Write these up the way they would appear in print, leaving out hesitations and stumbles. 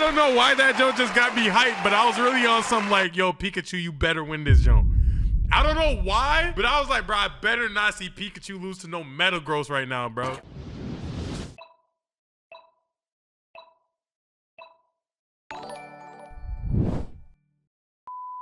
don't know why that joke just got me hyped, but I was really on some like, yo, Pikachu, you better win this joke. I don't know why, but I was like, bro, I better not see Pikachu lose to no Metagross right now, bro.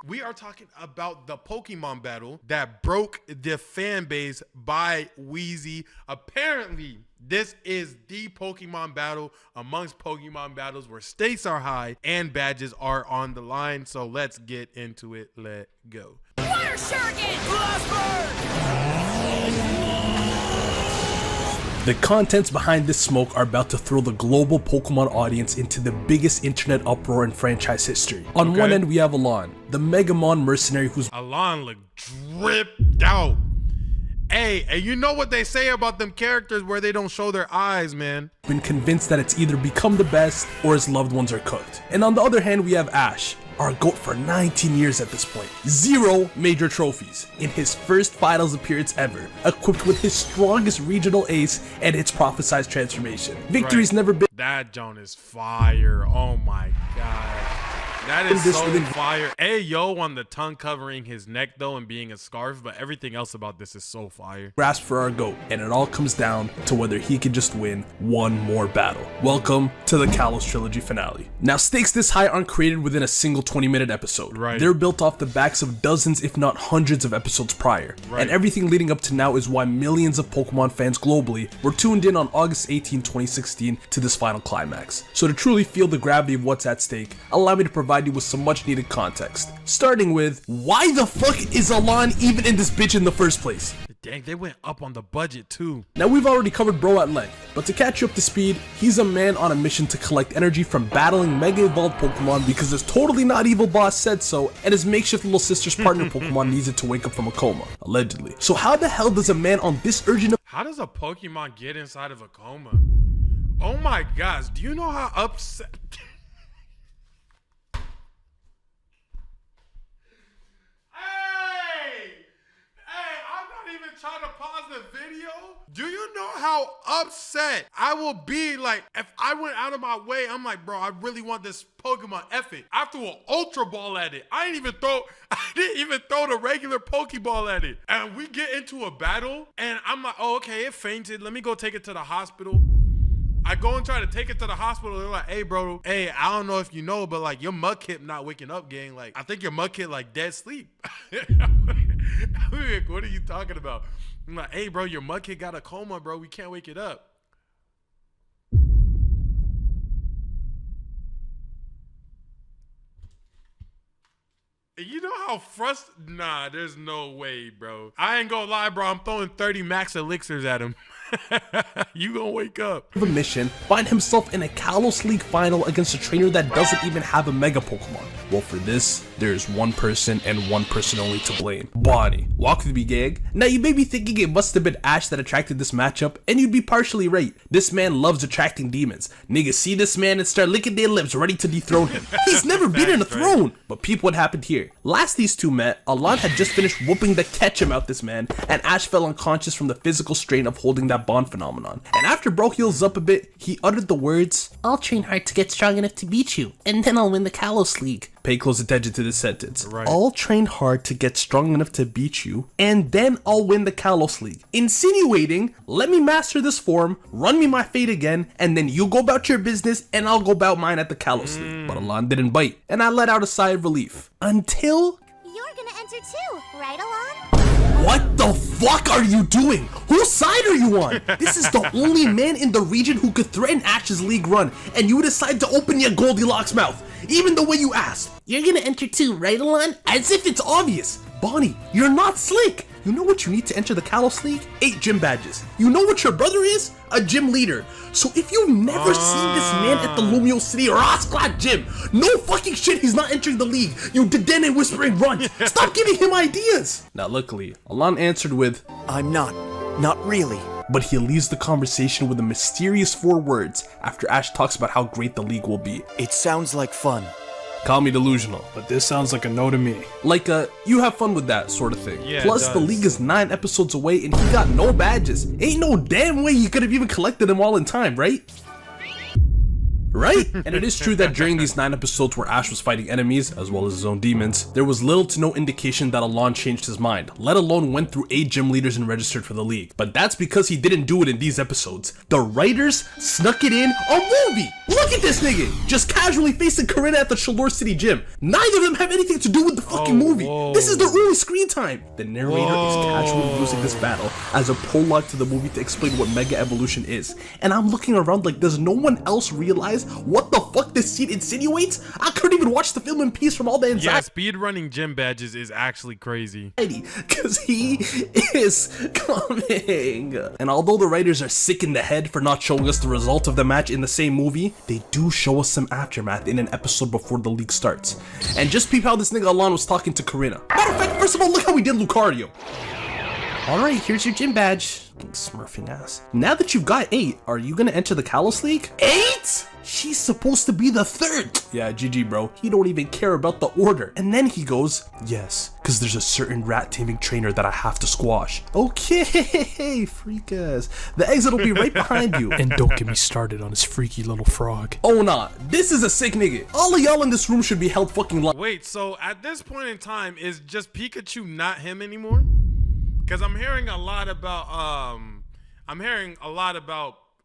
We are talking about the Pokemon battle that broke the fan base by Wheezy. Apparently, this is the Pokemon battle amongst Pokemon battles where stakes are high and badges are on the line. So let's get into it. Let go. Fire Shuriken! Blast Burn! The contents behind this smoke are about to throw the global Pokemon audience into the biggest internet uproar in franchise history. On one end, we have Alain, the Megamon mercenary who's Alain looked dripped out. Hey, and you know what they say about them characters where they don't show their eyes, man. Been convinced that it's either become the best or his loved ones are cooked. And on the other hand, we have Ash, our GOAT for 19 years at this point. 0 major trophies in his first finals appearance ever, equipped with his strongest regional ace and its prophesized transformation. Victory's never been. That Joan is fire. Oh my god. That is so fire. Hey, yo, on the tongue covering his neck though and being a scarf, but everything else about this is so fire. Grasp for our GOAT, and it all comes down to whether he can just win one more battle. Welcome to the Kalos Trilogy finale. Now, stakes this high aren't created within a single 20-minute episode. They're built off the backs of dozens, if not hundreds of episodes prior. And everything leading up to now is why millions of Pokemon fans globally were tuned in on August 18, 2016 to this final climax. So to truly feel the gravity of what's at stake, allow me to provide you with some much needed context. Starting with, why the fuck is Alain even in this bitch in the first place? Dang, they went up on the budget too. Now we've already covered bro at length, but to catch you up to speed, he's a man on a mission to collect energy from battling Mega Evolved Pokemon because his totally not evil boss said so, and his makeshift little sister's partner Pokemon needs it to wake up from a coma, allegedly. So how the hell does a man on this urgent How does a Pokemon get inside of a coma? Oh my gosh, do you know how upset... Trying to pause the video. Do you know how upset I will be? Like, if I went out of my way, I'm like, bro, I really want this Pokemon. F it. I threw an Ultra Ball at it. I didn't even throw the regular Pokeball at it. And we get into a battle, and I'm like, oh, okay, it fainted. Let me go take it to the hospital. I go and try to take it to the hospital. They're like, hey, bro, hey, I don't know if you know, but like your Mudkip not waking up, gang. Like, I think your Mudkip like dead sleep. Like, what are you talking about? I'm like, hey, bro, your Mudkip got a coma, bro. We can't wake it up. You know how frustrated? Nah, there's no way, bro. I ain't gonna lie, bro. I'm throwing 30 max elixirs at him. You gonna wake up. A mission, find himself in a Kalos League final against a trainer that doesn't even have a Mega Pokemon. Well, for this, there's one person and one person only to blame. Bonnie. Walk with me, gang. Now, you may be thinking it must have been Ash that attracted this matchup, and you'd be partially right. This man loves attracting demons. Niggas see this man and start licking their lips ready to dethrone him. He's never been in a throne. But peep what happened here. Last these two met, Alain had just finished whooping the ketchum out this man, and Ash fell unconscious from the physical strain of holding that bond phenomenon. And after bro heals up a bit, he uttered the words, "I'll train hard to get strong enough to beat you, and then I'll win the Kalos League." Pay close attention to this sentence. I'll train hard to get strong enough to beat you, and then I'll win the Kalos League. Insinuating, let me master this form, run me my fate again, and then you go about your business, and I'll go about mine at the Kalos League. But Alain didn't bite, and I let out a sigh of relief. Until... You're gonna enter too, right, Alain? What the fuck are you doing? Whose side are you on? This is the only man in the region who could threaten Ash's league run, and you decide to open your Goldilocks mouth, even the way you asked. You're gonna enter too, right, Alain? As if it's obvious. Bonnie, you're not slick. You know what you need to enter the Kalos League? 8 gym badges. You know what your brother is? A gym leader. So if you've never seen this man at the Lumio City Rasclat gym, no fucking shit he's not entering the league. You Deden and whispering runt. Stop giving him ideas. Now luckily, Alain answered with, I'm not really. But he leaves the conversation with a mysterious 4 words after Ash talks about how great the league will be. It sounds like fun. Call me delusional, but this sounds like a no to me. Like a, you have fun with that sort of thing. Yeah, plus, the league is 9 episodes away and he got no badges. Ain't no damn way he could have even collected them all in time, right? right? And it is true that during these 9 episodes where Ash was fighting enemies, as well as his own demons, there was little to no indication that Alain changed his mind, let alone went through 8 gym leaders and registered for the league. But that's because he didn't do it in these episodes. The writers snuck it in a movie! Look at this nigga! Just casually facing Corinna at the Chalor City gym. Neither of them have anything to do with the fucking movie. This is their only screen time. The narrator is casually using this battle as a prologue to the movie to explain what Mega Evolution is. And I'm looking around like, does no one else realize what the fuck this scene insinuates? I couldn't even watch the film in peace from all the anxiety. Yeah, speedrunning gym badges is actually crazy. Because he is coming. And although the writers are sick in the head for not showing us the result of the match in the same movie, they do show us some aftermath in an episode before the league starts. And just peep how this nigga Alain was talking to Corinna. Matter of fact, first of all, look how we did Lucario. Alright, here's your gym badge. Smurfing ass. Now that you've got 8, are you gonna enter the Kalos League? 8? She's supposed to be the 3rd. Yeah, GG bro. He don't even care about the order. And then he goes, yes, because there's a certain rat taming trainer that I have to squash. Okay, freak ass. The exit will be right behind you. And don't get me started on his freaky little frog. Oh nah, this is a sick nigga. All of y'all in this room should be held fucking live. Wait, so at this point in time, is just Pikachu not him anymore? Because I'm hearing a lot about,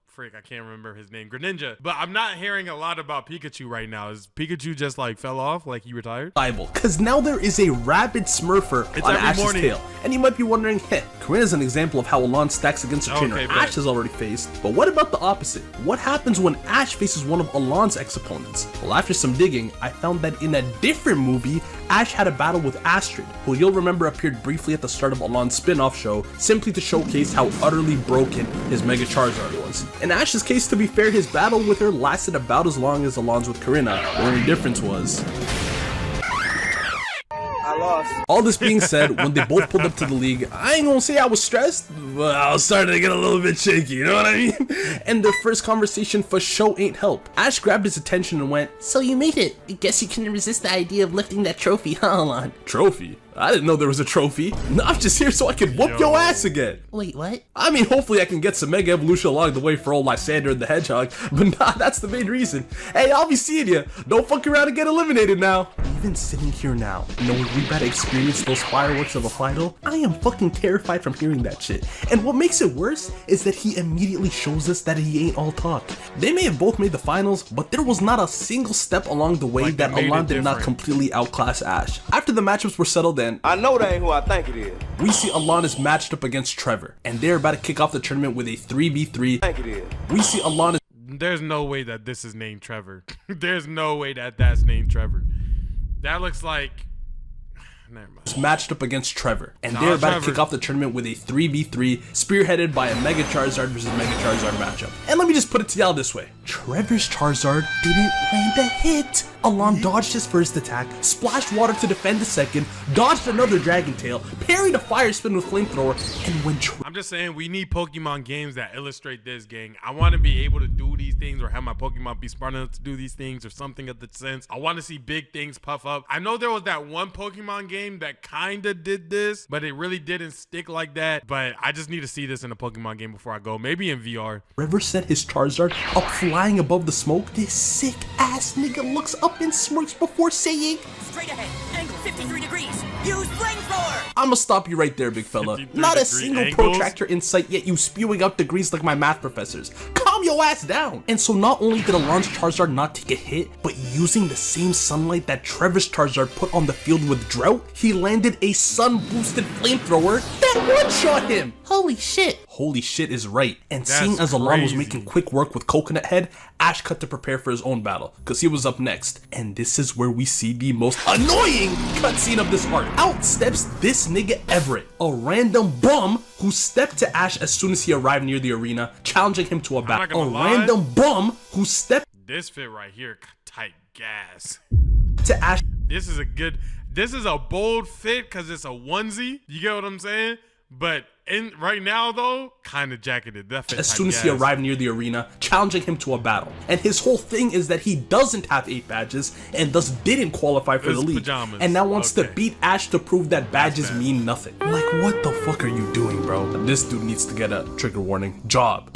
frick, I can't remember his name, Greninja, but I'm not hearing a lot about Pikachu right now. Is Pikachu just like fell off, like he retired? Because now there is a rabid Smurfer on Ash's tail. And you might be wondering, heh, Corinna's an example of how Alain stacks against a trainer Ash has already faced. But what about the opposite? What happens when Ash faces one of Alain's ex-opponents? Well, after some digging, I found that in a different movie, Ash had a battle with Astrid, who you'll remember appeared briefly at the start of Alain's spin-off show, simply to showcase how utterly broken his Mega Charizard was. In Ash's case, to be fair, his battle with her lasted about as long as Alain's with Corinna. The only difference was... I lost. All this being said, when they both pulled up to the league, I ain't gonna say I was stressed, but I was starting to get a little bit shaky, you know what I mean? And their first conversation for show ain't help. Ash grabbed his attention and went, so you made it. I guess you couldn't resist the idea of lifting that trophy, huh, Alain? Trophy? I didn't know there was a trophy. No, I'm just here so I can whoop your ass again. Wait, what? I mean, hopefully I can get some Mega Evolution along the way for old Lysander and the Hedgehog, but nah, that's the main reason. Hey, I'll be seeing ya. Don't fuck around and get eliminated now. Even sitting here now, knowing we better experience those fireworks of a final, I am fucking terrified from hearing that shit. And what makes it worse is that he immediately shows us that he ain't all talk. They may have both made the finals, but there was not a single step along the way Like that Alain did not completely outclass Ash. After the matchups were settled in, I know that ain't who I think it is. we see Alain is matched up against Trevor, and they're about to kick off the tournament with a 3v3. I think it is. We see Alain There's no way that this is named Trevor. There's no way that that's named Trevor. That looks like... Never mind. is matched up against Trevor, and they're about to kick off the tournament with a 3v3 spearheaded by a Mega Charizard versus Mega Charizard matchup. And let me just put it to y'all this way. Trevor's Charizard didn't land a hit. Alain dodged his first attack, splashed water to defend the second, dodged another Dragon Tail, parried a Fire Spin with Flamethrower, and when I'm just saying, we need Pokemon games that illustrate this, gang. I want to be able to do these things or have my Pokemon be smart enough to do these things or something of the sense. I want to see big things puff up. I know there was that one Pokemon game that kind of did this, but it really didn't stick like that. But I just need to see this in a Pokemon game before I go. Maybe in VR. Trevor set his Charizard up flying above the smoke. This sick ass nigga looks up and smirks before saying, Straight ahead, angle 53 degrees. Use flamethrower. I'ma stop you right there, big fella. 53 Not a degree single angles? protractor in sight, yet you spewing out degrees like my math professors. Calm your ass down. And so not only did Alain's Charizard not take a hit, but using the same sunlight that Trevor's Charizard put on the field with Drought, he landed a sun-boosted flamethrower that one-shot him. Holy shit. Holy shit is right. And That's seeing as Alain was crazy. making quick work with Coconut Head, Ash cut to prepare for his own battle, because he was up next. And this is where we see the most annoying cutscene of this arc. Out steps this nigga Everett, a random bum who stepped to Ash as soon as he arrived near the arena, challenging him to a not battle. A gonna lie. random bum who stepped This fit right here, tight gas. to Ash This is a bold fit because it's a onesie. You get what I'm saying? But right now though, kind of jacketed. That fit as tight soon as he gas. arrived near the arena, challenging him to a battle. And his whole thing is that he doesn't have 8 badges and thus didn't qualify for His the league. pajamas. And now wants to Okay. beat Ash to prove that badges bad. mean nothing. Like, what the fuck are you doing, bro? This dude needs to get a trigger warning job.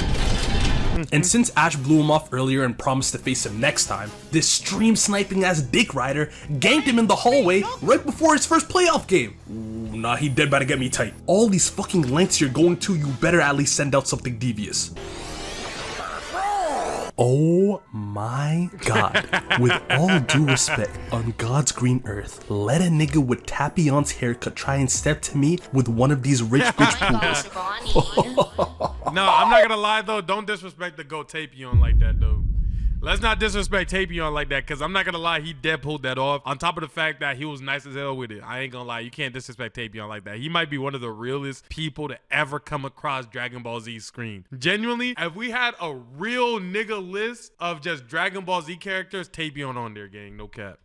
And since Ash blew him off earlier and promised to face him next time, this stream sniping ass dick rider ganked him in the hallway right before his first playoff game. Ooh, nah, he dead about to get me tight. All these fucking lengths you're going to, you better at least send out something devious. Oh my god. With all due respect, on God's green earth, let a nigga with Tapion's haircut try and step to me with one of these rich bitch poodles. No, I'm not gonna lie though. Don't disrespect the GOAT Tapion like that though. Let's not disrespect Tapion like that, because I'm not gonna lie, he dead pulled that off. On top of the fact that he was nice as hell with it. I ain't gonna lie, you can't disrespect Tapion like that. He might be one of the realest people to ever come across Dragon Ball Z screen. Genuinely, if we had a real nigga list of just Dragon Ball Z characters, Tapion on there, gang, no cap.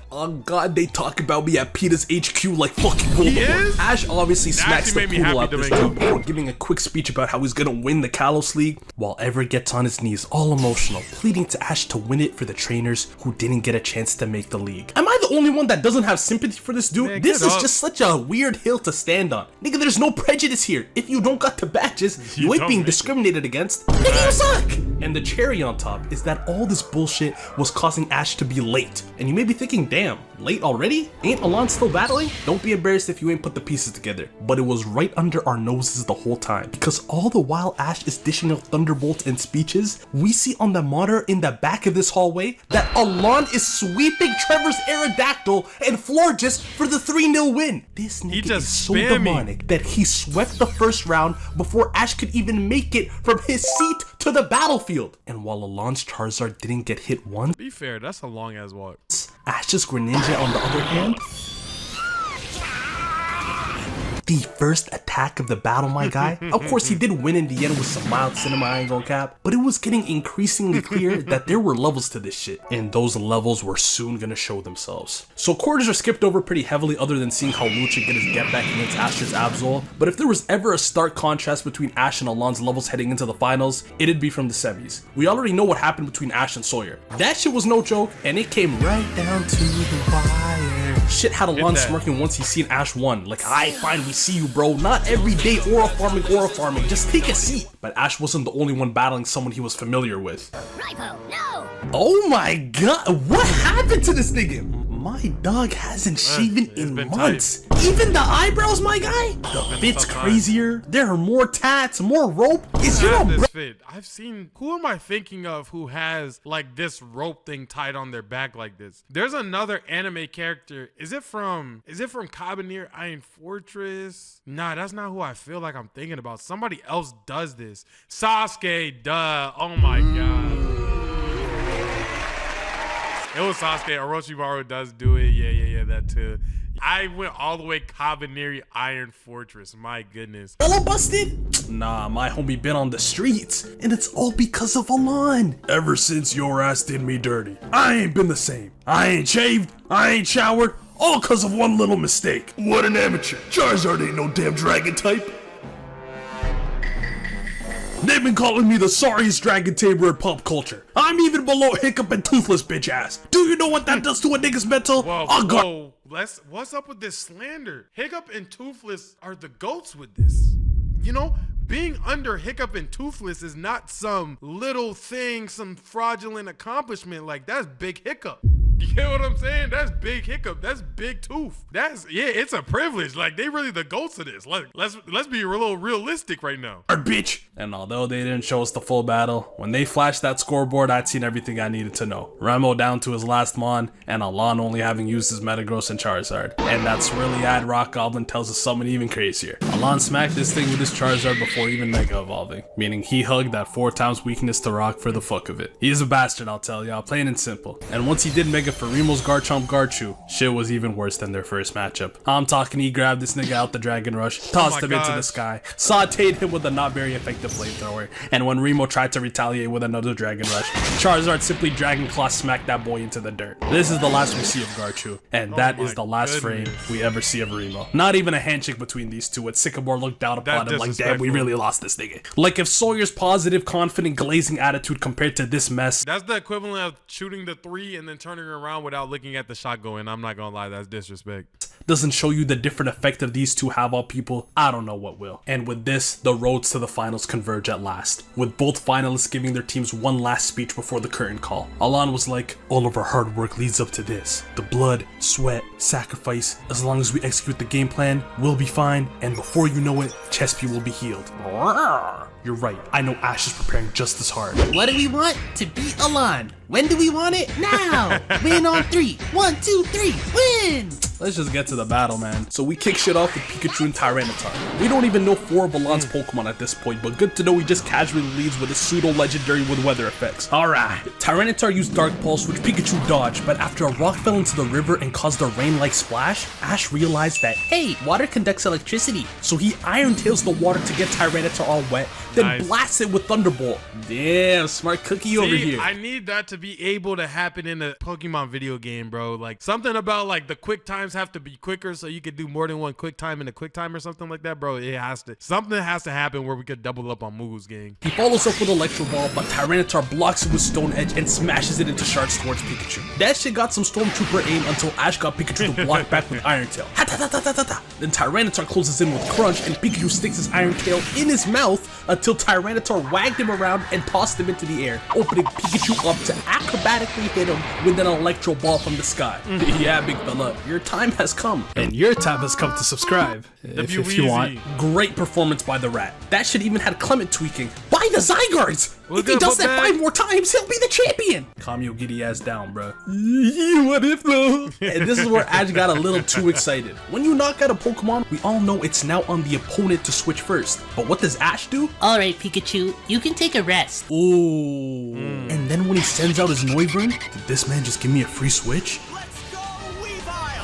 Oh god, they talk about me at Peter's HQ like fucking Voldemort. He is? Ash obviously smacks the made me poodle happy out this to make dude before giving a quick speech about how he's gonna win the Kalos League, while Ever gets on his knees all emotional, pleading to Ash to win it for the trainers who didn't get a chance to make the league. Am I the only one that doesn't have sympathy for this dude? Man, this is up. just such a weird hill to stand on. Nigga, there's no prejudice here. If you don't got the badges, you ain't don't being make discriminated against. Nigga, you suck! And the cherry on top is that all this bullshit was causing Ash to be late. And you may be thinking, damn, late already? Ain't Alain still battling? Don't be embarrassed if you ain't put the pieces together. But it was right under our noses the whole time. Because all the while Ash is dishing out thunderbolts and speeches, we see on the monitor in the back of this hallway that Alain is sweeping Trevor's Aerodactyl and Florges for the 3-0 win. This nigga just is so spammy. demonic that he swept the first round before Ash could even make it from his seat to the battlefield. And while Alain's Charizard didn't get hit once, Be fair, that's a long ass walk. Ash's Greninja on the other hand, the first attack of the battle, my guy. Of course, he did win in the end with some mild cinema, I ain't gonna cap, but it was getting increasingly clear that there were levels to this shit, and those levels were soon gonna show themselves. So quarters are skipped over pretty heavily other than seeing how Lucha get his get back against Ash's Absol, but if there was ever a stark contrast between Ash and Alain's levels heading into the finals, it'd be from the semis. We already know what happened between Ash and Sawyer. That shit was no joke, and it came right down to the wire. Shit had Alain smirking once he seen Ash won. Like, I fine, we see you, bro. Not every day aura farming. Just take a seat. But Ash wasn't the only one battling someone he was familiar with. Ripo, no! Oh my god, what happened to this nigga? My dog hasn't shaven in months. Even the eyebrows, my guy? The fit's crazier. There are more tats, more rope. Is you Have know, this fit. I've seen, who am I thinking of who has like this rope thing tied on their back like this? There's another anime character. Is it from Cabanir Iron Fortress? Nah, that's not who I feel like I'm thinking about. Somebody else does this. Sasuke, duh. Oh my god. It was Sasuke. Orochimaru does do it. Yeah, that too. I went all the way Cabaneri Iron Fortress. My goodness. Hello, busted? Nah, my homie been on the streets, and it's all because of Alain. Ever since your ass did me dirty, I ain't been the same. I ain't shaved, I ain't showered, all cause of one little mistake. What an amateur. Charizard ain't no damn dragon type. They've been calling me the sorriest dragon tamer in pop culture. I'm even below Hiccup and Toothless, bitch ass. Do you know what that does to a nigga's mental? Whoa. What's up with this slander? Hiccup and Toothless are the goats with this. You know, being under Hiccup and Toothless is not some little thing, some fraudulent accomplishment. Like, that's Big Hiccup. You get what I'm saying? That's Big Hiccup. That's Big Tooth. It's a privilege. Like, they really the goats of this. Like, let's be a little realistic right now. Bitch. And although they didn't show us the full battle, when they flashed that scoreboard, I'd seen everything I needed to know. Remo down to his last mon, and Alain only having used his Metagross and Charizard. And that swirly-eyed rock goblin tells us something even crazier. Alain smacked this thing with his Charizard before even Mega Evolving, meaning he hugged that 4 times weakness to rock for the fuck of it. He is a bastard, I'll tell y'all, plain and simple. And once he did Mega for Remo's Garchomp Garchu, shit was even worse than their first matchup. I'm talking he grabbed this nigga out the Dragon Rush, tossed him into the sky, sauteed him with a not very effective flamethrower, and when Remo tried to retaliate with another Dragon Rush, Charizard simply Dragon Claw smacked that boy into the dirt. This is the last we see of Garchu, and that is the last frame we ever see of Remo. Not even a handshake between these two, with Sycamore looked down upon him like, damn, we really lost this nigga. Like if Sawyer's positive, confident, glazing attitude compared to this mess, that's the equivalent of shooting the 3 and then turning around without looking at the shot going. I'm not gonna lie, that's disrespect. doesn't show you the different effect of these two have on people, I don't know what will. And with this, the roads to the finals converge at last, with both finalists giving their teams one last speech before the curtain call. Alain was like, all of our hard work leads up to this. The blood, sweat, sacrifice, as long as we execute the game plan, we'll be fine, and before you know it, Chespy will be healed. You're right, I know Ash is preparing just as hard. What do we want? To beat Alain. When do we want it? Now! Win on 3. 1, 2, 3, win! Let's just get to the battle, man. So we kick shit off with Pikachu and Tyranitar. We don't even know 4 of Alain's Pokemon at this point, but good to know he just casually leads with a pseudo-legendary with weather effects. Alright. Tyranitar used Dark Pulse, which Pikachu dodged, but after a rock fell into the river and caused a rain-like splash, Ash realized that, hey, water conducts electricity. So he Iron Tails the water to get Tyranitar all wet, then blasts it with Thunderbolt. Damn, smart cookie over here. I need that to be able to happen in a Pokemon video game, bro. Like, something about, like, the quick times have to be quicker so you could do more than one quick time in a quick time or something like that, bro. It has to. Something has to happen where we could double up on moves, gang. He follows up with Electro Ball, but Tyranitar blocks it with Stone Edge and smashes it into shards towards Pikachu. That shit got some Stormtrooper aim until Ash got Pikachu to block back with Iron Tail. Then Tyranitar closes in with Crunch and Pikachu sticks his Iron Tail in his mouth until Tyranitar wagged him around and tossed him into the air, opening Pikachu up to acrobatically hit him with an Electro Ball from the sky. Yeah, big fella, your time has come. And your time has come to subscribe, if you want. Great performance by the rat. That shit even had Clement tweaking. Buy the Zygardes! We're If he gonna does put that back- 5 more times, he'll be the champion! Calm your giddy ass down, bro. What if though? And this is where Ash got a little too excited. When you knock out a Pokemon, we all know it's now on the opponent to switch first. But what does Ash do? Alright, Pikachu, you can take a rest. Ooh. And then when he sends out his Noivern, did this man just give me a free switch?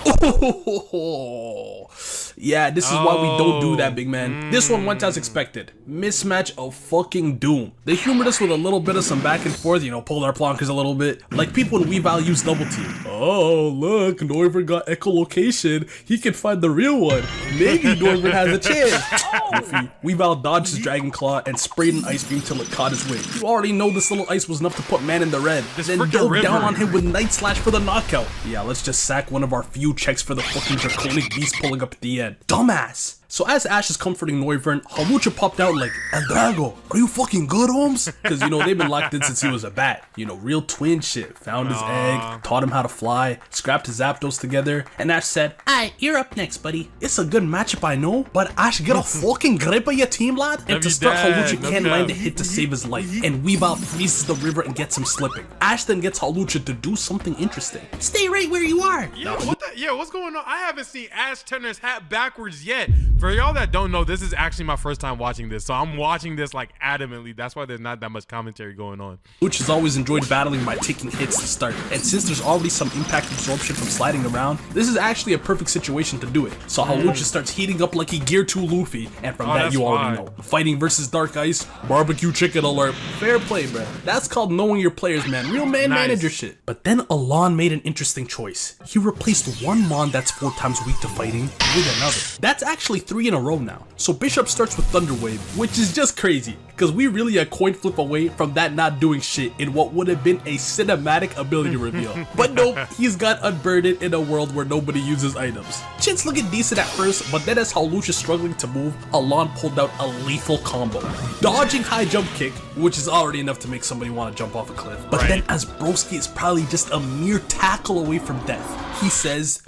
Oh, yeah, this is why we don't do that, big man. This one went as expected. Mismatch of fucking doom. They humored us with a little bit of some back and forth, you know, pulled our plonkers a little bit. Like people in Weavile use double team. Oh, look, Noivern got echolocation. He can find the real one. Maybe Noivern has a chance. Goofy. Weavile dodged his Dragon Claw and sprayed an Ice Beam till it caught his wing. You already know this little ice was enough to put man in the red. Then dove down on him with Night Slash for the knockout. Yeah, let's just sack one of our few checks for the fucking draconic beast pulling up at the end. Dumbass! So as Ash is comforting Noivern, Hawlucha popped out like, El Drago, are you fucking good, Holmes? Because, you know, they've been locked in since he was a bat. You know, real twin shit. Found his egg, taught him how to fly, scrapped his Zapdos together, and Ash said, Alright, you're up next, buddy. it's a good matchup, I know, but Ash, get a fucking grip of your team, lad. And to start, Hawlucha can't land a hit to save his life, and Weavile freezes the river and gets him slipping. Ash then gets Hawlucha to do something interesting. Stay right where you are. What's going on? I haven't seen Ash turn his hat backwards yet. For y'all that don't know, this is actually my first time watching this, so I'm watching this like adamantly. That's why there's not that much commentary going on. Luch has always enjoyed battling by taking hits to start, and since there's already some impact absorption from sliding around, this is actually a perfect situation to do it. So Hawlucha starts heating up like he Gear 2 Luffy, and from that you already know. Fighting versus Dark Ice, barbecue chicken alert. Fair play, bro. That's called knowing your players, man. Real man manager shit. But then Alain made an interesting choice. He replaced one Mon that's 4 times weak to fighting with another. That's actually 3 in a row now. So Bisharp starts with Thunder Wave, which is just crazy, because we really a coin flip away from that not doing shit in what would have been a cinematic ability reveal. But nope, he's got Unburdened in a world where nobody uses items. Shit's looking decent at first, but then as Hawlucha is struggling to move, Alain pulled out a lethal combo. Dodging high jump kick, which is already enough to make somebody want to jump off a cliff. But then as Broski is probably just a mere tackle away from death, he says,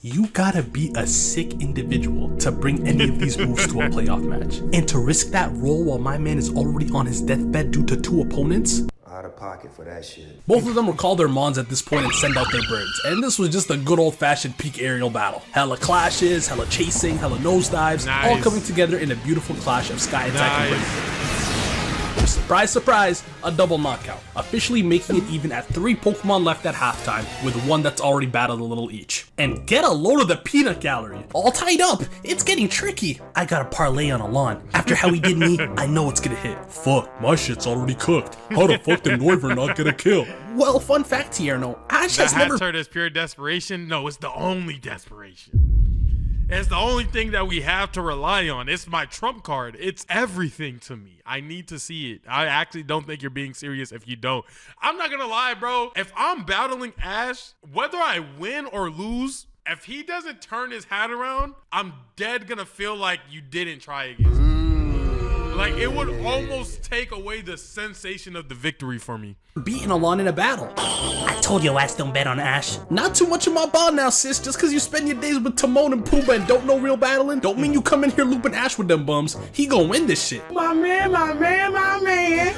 you gotta be a sick individual to bring any of these moves to a playoff match. And to risk that roll while my man is already on his deathbed due to 2 opponents? Out of pocket for that shit. Both of them recall their Mons at this point and send out their birds. And this was just a good old-fashioned peak aerial battle. Hella clashes, hella chasing, hella nosedives, all coming together in a beautiful clash of sky attack and bird. Surprise, surprise, a double knockout, officially making it even at 3 Pokemon left at halftime, with 1 that's already battled a little each. And get a load of the peanut gallery. All tied up, it's getting tricky. I got a parlay on Alain. After how he did me, I know it's gonna hit. Fuck, my shit's already cooked. How the fuck did Noivern not get a kill? Well, fun fact here, no, Ash has never heard as pure desperation. No, it's the only desperation. It's the only thing that we have to rely on. It's my trump card. It's everything to me. I need to see it. I actually don't think you're being serious if you don't. I'm not gonna lie, bro. If I'm battling Ash, whether I win or lose, If he doesn't turn his hat around, I'm dead gonna feel like you didn't try against me. Like, it would almost take away the sensation of the victory for me. Beating Alain in a battle. I told your ass don't bet on Ash. Not too much of my ball now, sis. Just cause you spend your days with Timon and Pumbaa and don't know real battling, don't mean you come in here looping Ash with them bums. He gon' win this shit. My man.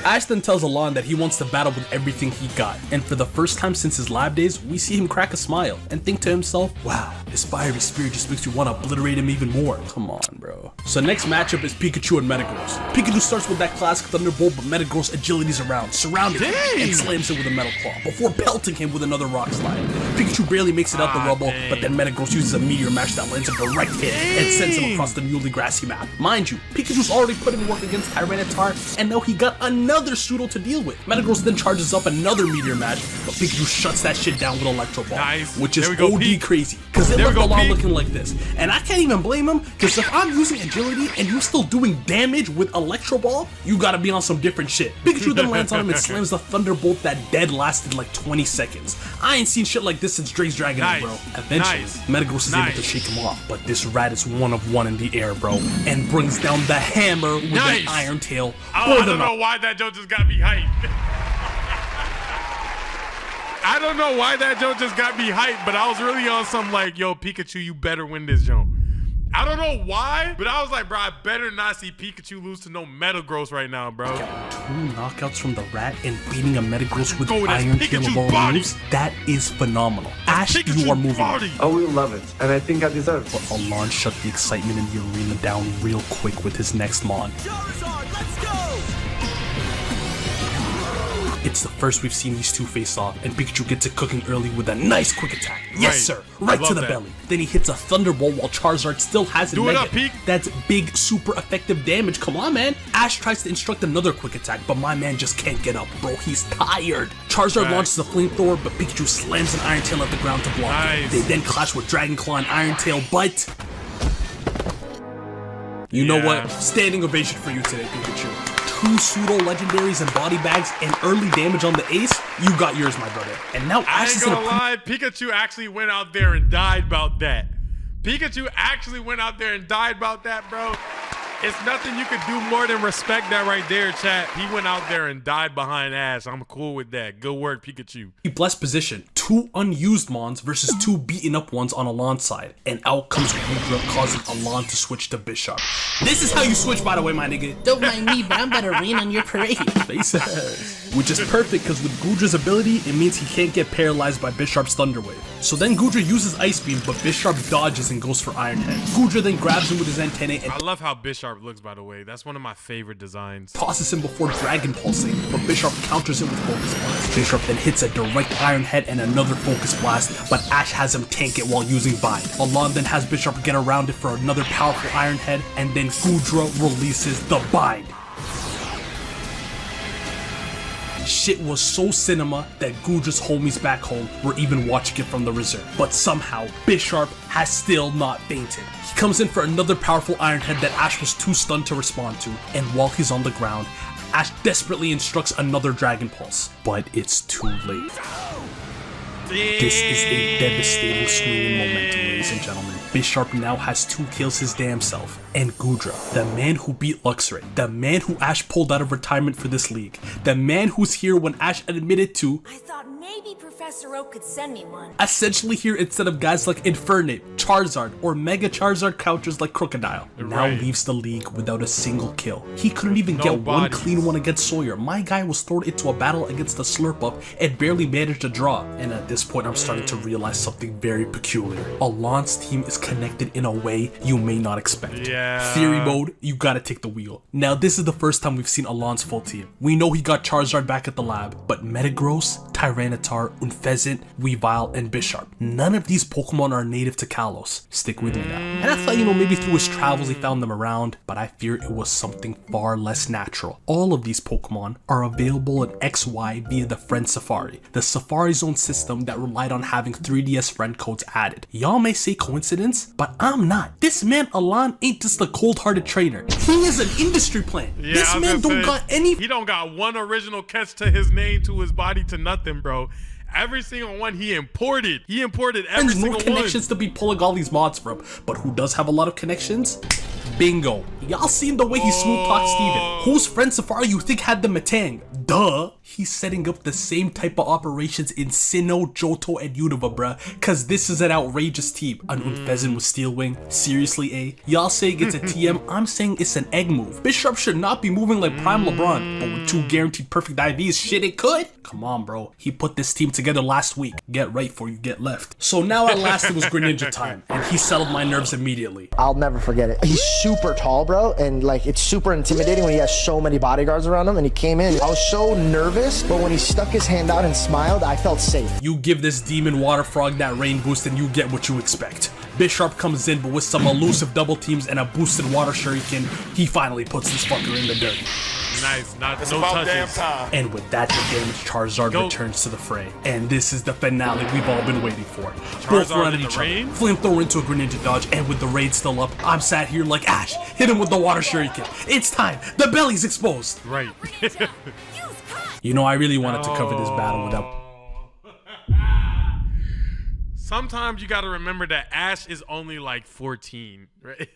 Ash then tells Alain that he wants to battle with everything he got. And for the first time since his lab days, we see him crack a smile and think to himself, wow, his fiery spirit just makes you want to obliterate him even more. Come on, bro. So next matchup is Pikachu and Metagross. Pikachu starts with that classic Thunderbolt, but Metagross agilities around, surrounding him, and slams him with a Metal Claw before pelting him with another Rock Slide. Pikachu barely makes it out the rubble, but then Metagross uses a Meteor Mash that lands a direct hit and sends him across the newly grassy map. Mind you, Pikachu's already put in work against Tyranitar, and now he got another Pseudo to deal with. Metagross then charges up another Meteor Mash, but Pikachu shuts that shit down with Electro Ball, which is OD crazy, because it left Alain looking like this. And I can't even blame him, because if I'm using agility and you're still doing damage with Electro Ball, you gotta be on some different shit. Pikachu then lands on him and slams the Thunderbolt that dead lasted like 20 seconds. I ain't seen shit like this since Drake's Dragon, bro. Eventually, Metagross is able to shake him off, but this rat is 1 of 1 in the air, bro, and brings down the hammer with an Iron Tail. I don't know why that joke just got me hyped. I don't know why that joke just got me hyped, but I was really on some like, yo, Pikachu, you better win this joke. I don't know why, but I was like, bro, I better not see Pikachu lose to no Metagross right now, bro. 2 knockouts from the rat and beating a Metagross with Iron Tail of all moves, that is phenomenal. Ash, you are moving. Oh, we love it, and I think I deserve it. But Alain shut the excitement in the arena down real quick with his next mon. Charizard, let's go! It's the first we've seen these two face off, and Pikachu gets it cooking early with a nice quick attack. Yes, sir. Right to the belly. Then he hits a Thunderbolt while Charizard still has it. Do it up, Pete. That's big, super effective damage. Come on, man. Ash tries to instruct another quick attack, but my man just can't get up, bro. He's tired. Charizard launches a flamethrower, but Pikachu slams an Iron Tail at the ground to block it. They then clash with Dragon Claw and Iron Tail, but you know what? Standing ovation for you today, Pikachu. 2 pseudo legendaries and body bags and early damage on the ace, you got yours, my brother. And now Ash is gonna lie, Pikachu actually went out there and died about that. Pikachu actually went out there and died about that, bro. It's nothing you could do more than respect that right there, chat. He went out there and died behind Ash. I'm cool with that. Good work, Pikachu. Blessed position. 2 unused Mons versus 2 beaten up ones on Alain's side. And out comes Goodra, causing Alain to switch to Bisharp. This is how you switch, by the way, my nigga. Don't mind me, but I'm about to rain on your parade. Face ass. Which is perfect, because with Goodra's ability, it means he can't get paralyzed by Bisharp's Thunder Wave. So then Goodra uses Ice Beam, but Bisharp dodges and goes for Iron Head. Goodra then grabs him with his antennae and I love how Bisharp looks, by the way. That's one of my favorite designs. Tosses him before Dragon Pulsing, but Bisharp counters it with Focus Blast. Bisharp then hits a direct Iron Head and another Focus Blast, but Ash has him tank it while using Bind. Alain then has Bisharp get around it for another powerful Iron Head, and then Goodra releases the Bind. Shit was so cinema that Goodra's homies back home were even watching it from the reserve. But somehow, Bisharp has still not fainted. He comes in for another powerful Iron Head that Ash was too stunned to respond to, and while he's on the ground, Ash desperately instructs another Dragon Pulse, but it's too late. This is a devastating swing in momentum, ladies and gentlemen. Bisharp now has 2 kills his damn self. And Goodra, the man who beat Luxray, the man who Ash pulled out of retirement for this league, the man who's here when Ash admitted to, I thought maybe Professor Oak could send me one. Essentially here instead of guys like Infernape, Charizard, or Mega Charizard counters like Crocodile, now leaves the league without a single kill. He couldn't even get one clean one against Sawyer. My guy was thrown into a battle against the Slurpup and barely managed to draw. And at this point, I'm starting to realize something very peculiar. Alain's team is connected in a way you may not expect. Theory mode, you gotta take the wheel. Now this is the first time we've seen Alain's full team. We know he got Charizard back at the lab, but Metagross, Tyranitar, Unfezant, Weavile, and Bisharp. None of these Pokemon are native to Kalos. Stick with me now. And I thought, maybe through his travels he found them around, but I fear it was something far less natural. All of these Pokemon are available in XY via the Friend Safari, the Safari Zone system that relied on having 3DS friend codes added. Y'all may say coincidence, but I'm not. This man Alain ain't just a cold-hearted trainer. He is an industry plant. This man don't got any. He don't got one original catch to his name, to his body, to nothing, bro. Every single one he imported. He imported every There's single no one. connections to be pulling all these mods from. But who does have a lot of connections? Bingo. Y'all seen the way he smooth talked Steven? Whose friend Safari you think had the Matang? Duh. He's setting up the same type of operations in Sinnoh, Johto, and Unova, bruh. Cause this is an outrageous team. An Unfezant with Steel Wing. Seriously, eh? Y'all saying it's a TM, I'm saying it's an egg move. Bisharp should not be moving like Prime LeBron. But with 2 guaranteed perfect IVs, shit it could. Come on, bro. He put this team together last week. Get right before you get left. So now at last it was Greninja time. And he settled my nerves immediately. I'll never forget it. He's super tall, bro, and like it's super intimidating when he has so many bodyguards around him. And he came in, I was so nervous, but when he stuck his hand out and smiled, I felt safe. You give this demon water frog that rain boost and you get what you expect. Bisharp comes in, but with some elusive double teams and a boosted water shuriken, he finally puts this fucker in the dirt. Nice, no touches. And with that, the damaged Charizard returns to the fray. And this is the finale we've all been waiting for. Both run at each other. Flamethrower into a Greninja dodge, and with the raid still up, I'm sat here like Ash. Hit him with the water shuriken. It's time. The belly's exposed. Right. You know, I really wanted to cover this battle without... Sometimes you gotta remember that Ash is only like 14, right?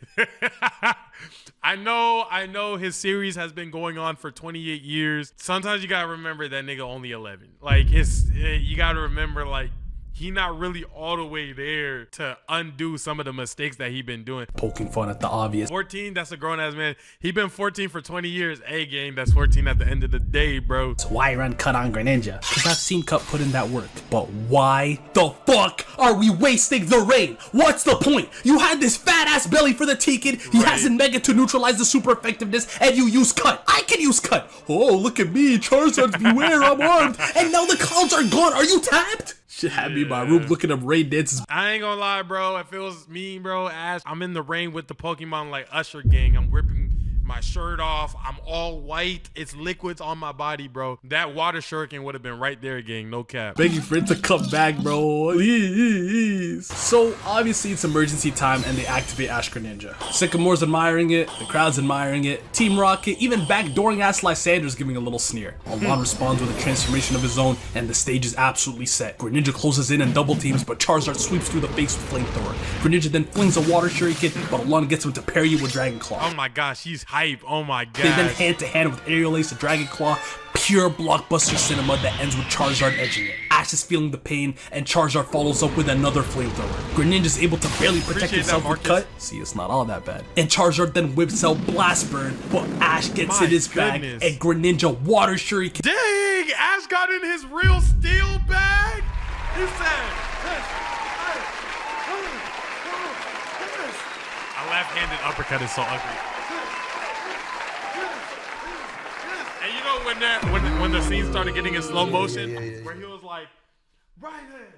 I know his series has been going on for 28 years. Sometimes you gotta remember that nigga only 11. Like you gotta remember like he not really all the way there to undo some of the mistakes that he been doing. Poking fun at the obvious. 14, that's a grown-ass man. He been 14 for 20 years. Hey, gang, that's 14 at the end of the day, bro. So why run cut on Greninja? Because I've seen Cut put in that work. But why the fuck are we wasting the rain? What's the point? You had this fat-ass belly for the Tekken. He hasn't Mega to neutralize the super effectiveness, and you use Cut. I can use Cut. Oh, look at me. Charizard's beware, I'm armed. And now the calls are gone. Are you tapped? Shit had me in my room looking up raid dances. I ain't gonna lie, bro. If it was me, bro, Ash, I'm in the rain with the Pokemon like Usher gang. I'm ripping my shirt off. I'm all white. It's liquids on my body, bro. That water shuriken would have been right there, gang. No cap. Begging for it to come back, bro. Please. So obviously it's emergency time and they activate Ash Greninja. Sycamore's admiring it. The crowd's admiring it. Team Rocket, even backdooring ass Lysander's giving a little sneer. Alain responds with a transformation of his own and the stage is absolutely set. Greninja closes in and double teams, but Charizard sweeps through the face with Flamethrower. Greninja then flings a water shuriken, but Alain gets him to parry with Dragon Claw. Oh my gosh, he's hype. Oh my god. They then hand to hand with Aerial Ace and Dragon Claw. Pure blockbuster cinema that ends with Charizard edging it. Ash is feeling the pain, and Charizard follows up with another Flamethrower. Greninja's able to barely protect himself with Cut. See, it's not all that bad. And Charizard then whips out Blast Burn, but Ash gets in his bag, and Greninja water shuriken. Dang! Ash got in his real steel bag? He said, a left-handed uppercut is so ugly. And you know when the scene started getting in slow motion, where he was like, right hand,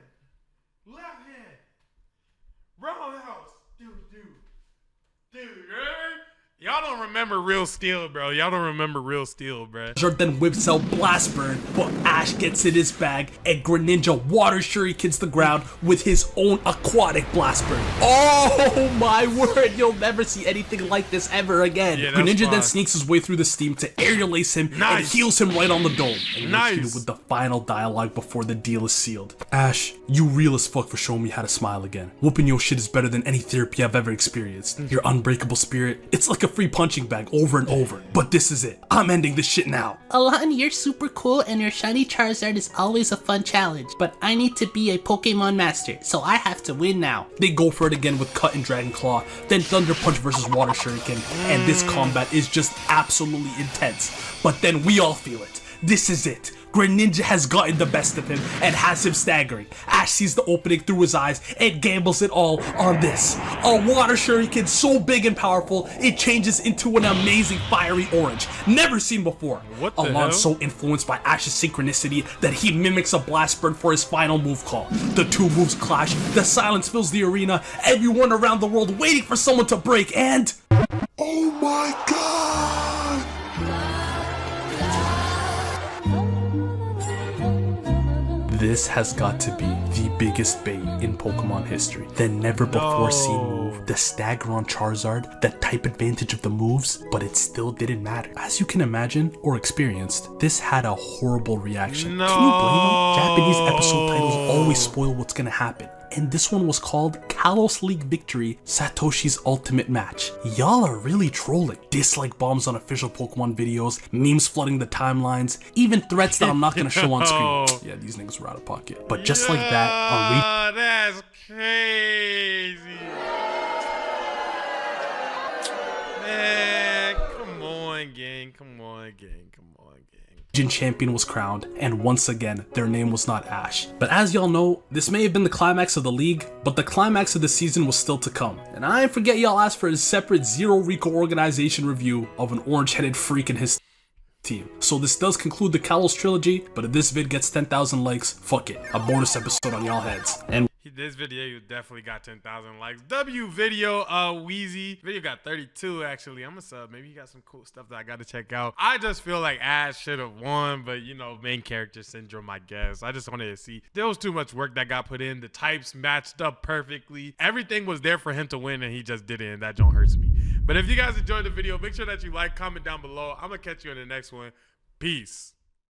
left hand, roundhouse, dude, right? Y'all don't remember real steel, bro. Y'all don't remember real steel, bro. Charizard then whips out Blast Burn, but Ash gets in his bag, and Greninja water shurikens the ground with his own aquatic Blast Burn. Oh my word, you'll never see anything like this ever again. Yeah, Greninja then sneaks his way through the steam to aerial ace him and heals him right on the dome. And nice. With the final dialogue before the deal is sealed. Ash, you real as fuck for showing me how to smile again. Whooping your shit is better than any therapy I've ever experienced. Your unbreakable spirit, it's like a free punching bag over and over. But this is it. I'm ending this shit now. Alain, you're super cool and your shiny Charizard is always a fun challenge, but I need to be a Pokemon master, so I have to win now. They go for it again with Cut and Dragon Claw, then Thunder Punch versus Water Shuriken, and this combat is just absolutely intense. But then we all feel it. This is it. Greninja has gotten the best of him and has him staggering. Ash sees the opening through his eyes and gambles it all on this. A water shuriken so big and powerful, it changes into an amazing fiery orange. Never seen before. What the hell? Alain's so influenced by Ash's synchronicity that he mimics a Blast Burn for his final move call. The two moves clash, the silence fills the arena, everyone around the world waiting for someone to break, and... oh my god! This has got to be the biggest bait in Pokemon history. The never before seen move, the stagger on Charizard, the type advantage of the moves, but it still didn't matter. As you can imagine or experienced, this had a horrible reaction. No. Can you blame them? Japanese episode titles always spoil what's gonna happen. And this one was called Kalos League Victory Satoshi's Ultimate Match. Y'all are really trolling. Dislike bombs on official Pokemon videos, memes flooding the timelines, even threats that I'm not gonna show on screen. Yeah, these niggas were out of pocket. But just like that, on that's crazy. Man, come on, gang. Come on, gang. Come on, gang. Region Champion was crowned, and once again, their name was not Ash. But as y'all know, this may have been the climax of the league, but the climax of the season was still to come. And I forget y'all asked for a separate Zero Rico organization review of an orange-headed freak and his team. So this does conclude the Kalos trilogy, but if this vid gets 10,000 likes, fuck it. A bonus episode on y'all heads. And this video, you definitely got 10,000 likes. W video, Wheezy. Video got 32, actually. I'm a sub. Maybe he got some cool stuff that I got to check out. I just feel like Ash should have won, but, you know, main character syndrome, I guess. I just wanted to see. There was too much work that got put in. The types matched up perfectly. Everything was there for him to win, and he just didn't, and that joint hurts me. But if you guys enjoyed the video, make sure that you like, comment down below. I'm going to catch you in the next one. Peace.